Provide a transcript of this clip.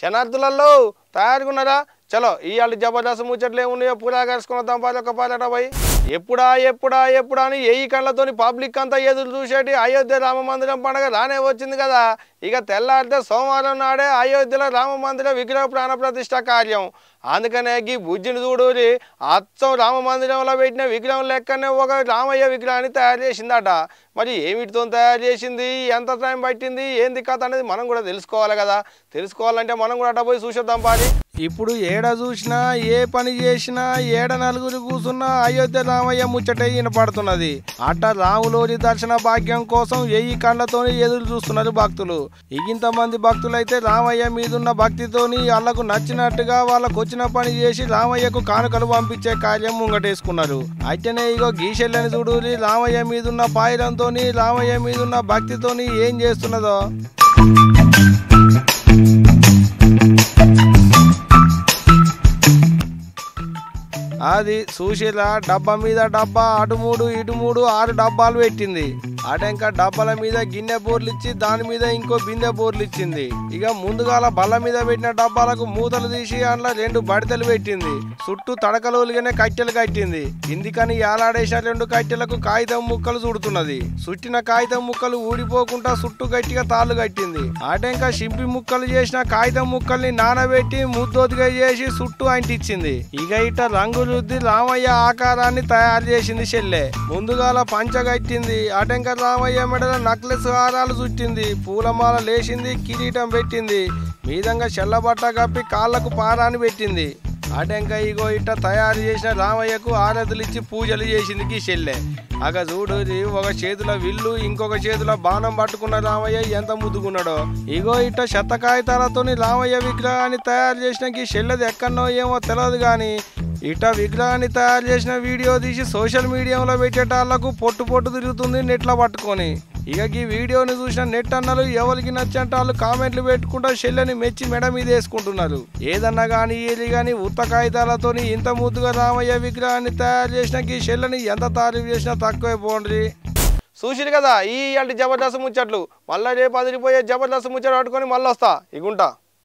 శనార్థులలో తయారుకున్నారా? చలో ఇవాళ జబర్దస్త్ ముచ్చట్లు ఏమున్నాయో పూరా కలుసుకున్నాం. ఒక పాలట పోయి ఎప్పుడా ఎప్పుడా ఎప్పుడా అని ఎయ్యి కళ్ళతోని పబ్లిక్ అంతా ఎదురు చూసేటి అయోధ్య రామ మందిరం పండుగ రానే వచ్చింది కదా. ఇక తెల్లారితే సోమవారం నాడే అయోధ్యలో రామ మందిర విగ్రహ ప్రాణ ప్రతిష్ఠ కార్యం. అందుకనే ఈ బుజ్జిని చూడూరి అచ్చం రామ మందిరంలో పెట్టిన విగ్రహం లెక్కనే ఒక రామయ్య విగ్రహాన్ని తయారు చేసిందట. మరి ఏమిటితో తయారు చేసింది, ఎంత టైం పట్టింది, ఏంది కథ అనేది మనం కూడా తెలుసుకోవాలి కదా. తెలుసుకోవాలంటే మనం కూడా అట్ట పోయి చూసేద్దాం పారి. ఇప్పుడు ఏడ చూసినా ఏ పని చేసినా ఏడ నలుగురు కూర్చున్నా అయోధ్య రామయ్య ముచ్చటే వినపడుతున్నది. అట్ట రాములోరి దర్శన భాగ్యం కోసం ఎయ్యి కళ్ళతోని ఎదురు చూస్తున్నారు భక్తులు. ఇంతమంది భక్తులైతే రామయ్య మీదున్న భక్తితోని వాళ్ళకు నచ్చినట్టుగా వాళ్ళకు వచ్చిన పని చేసి రామయ్యకు కానుకలు పంపించే కార్యం ముంగటేసుకున్నారు. అయితేనే ఇగో గీషెల్లని చూడూరి రామయ్య మీదున్న పాయిరంతోని రామయ్య మీదున్న భక్తితోని ఏం చేస్తున్నదో. అది సుశీల డబ్బా మీద డబ్బా అటు 3 ఇటు 3 6 డబ్బాలు పెట్టింది. అటెంక డబ్బాల మీద గిన్నె బోర్లు ఇచ్చి దాని మీద ఇంకో బిందె బోర్లు ఇచ్చింది. ఇక ముందుగాల బల్ల మీద పెట్టిన డబ్బాలకు మూతలు తీసి అందులో 2 బడితలు పెట్టింది. చుట్టూ తడకలుగానే కట్టెలు కట్టింది. ఇందుకని ఏలాడేసిన 2 కట్టెలకు కాగితం ముక్కలు చుడుతున్నది. చుట్టిన కాగితం ముక్కలు ఊడిపోకుండా చుట్టూ గట్టిగా తాళ్ళు కట్టింది. అటెంక సింపి ముక్కలు చేసిన కాగితం ముక్కల్ని నానబెట్టి ముద్దోదిగా చేసి చుట్టూ అంటించింది. ఇక ఇట రంగులు రామయ్య ఆకారాన్ని తయారు చేసింది చెల్లె. ముందుగాల పంచ కట్టింది. అటెంక రామయ్య మెడల నక్లెస్ హారాలు చుట్టింది. పూలమాల లేచింది. కిరీటం పెట్టింది. మీదంగా చెల్లబట్ట కప్పి కాళ్లకు పారాన్ని పెట్టింది. అటెంక ఇగో ఇట్ట తయారు చేసిన రామయ్యకు ఆరతులు ఇచ్చి పూజలు చేసింది ఈ చెల్లె. అగ చూడు, ఒక చేతుల విల్లు ఇంకొక చేతుల బాణం పట్టుకున్న రామయ్య ఎంత ముద్దుకున్నాడో. ఇగో ఇట్ట చెత్త కాగితాలతోని రామయ్య విగ్రహాన్ని తయారు చేసిన ఈ చెల్లెది ఎక్కడనో ఏమో తెలియదు గాని ఇట విగ్రహాన్ని తయారు చేసిన వీడియో తీసి సోషల్ మీడియాలో పెట్టేటాళ్లకు పొట్టు పొట్టు తిరుగుతుంది నెట్లో పట్టుకొని. ఇక ఈ వీడియోని చూసిన నెట్ అన్నలు ఎవరికి నచ్చంటే వాళ్ళు కామెంట్లు పెట్టుకుంటా చెల్లెని మెచ్చి మెడ మీద వేసుకుంటున్నారు. ఏదన్నా కానీ ఏది కానీ ఉత్త కాగితాలతోని ఇంత ముద్దుగా రామయ్య విగ్రహాన్ని తయారు చేసిన ఈ చెల్లెని ఎంత తారీఫ్ చేసినా తక్కువే పోండ్రి. చూసిరు కదా ఈ జబర్దస్త్ ముచ్చట్లు. మళ్ళీ రేపు అదిరిపోయే జబర్దస్త్ ముచ్చట్లు పట్టుకొని మళ్ళీ వస్తా. ఇగుంటా.